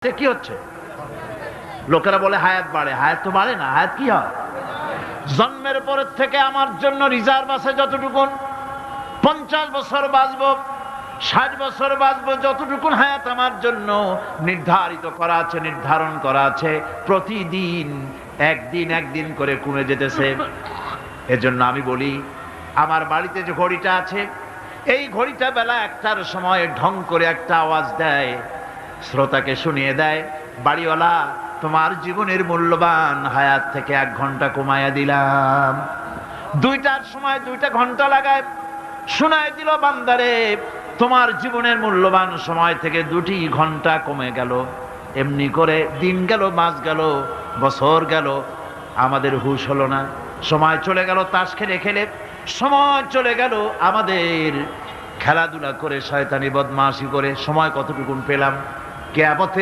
কি হচ্ছে? লোকেরা বলে হায়াত বাড়ে, হায়াত তো বাড়ে না। হায়াত কি হয়? জন্মের পরের থেকে আমার জন্য রিজার্ভ আছে যতটুকু, 50 বছর বাঁচবো, 60 বছর বাঁচবো, যতটুকু হায়াত আমার জন্য নির্ধারিত করা আছে, নির্ধারণ করা আছে, প্রতিদিন একদিন একদিন করে কমে যেতেছে। এজন্য আমি বলি, আমার বাড়িতে যে ঘড়িটা আছে, এই ঘড়িটা বেলা 1টার সময় ঢং করে একটা আওয়াজ দেয়, শ্রোতাকে শুনিয়ে দেয়, বাড়িওয়ালা তোমার জীবনের মূল্যবান হায়াত থেকে 1 ঘন্টা কমায়া দিলাম। 2টার সময় 2টা ঘন্টা লাগায় শোনায় দিল, বান্দারে তোমার জীবনের মূল্যবান সময় থেকে 2টি ঘন্টা কমে গেল। এমনি করে দিন গেল, মাস গেল, বছর গেল, আমাদের হুঁশ হলো না। সময় চলে গেল তাস খেলে খেলে, সময় চলে গেল আমাদের খেলাধুলা করে, শয়তানি বদমাশি করে। সময় কতটুকুন পেলাম? কিয়ামতে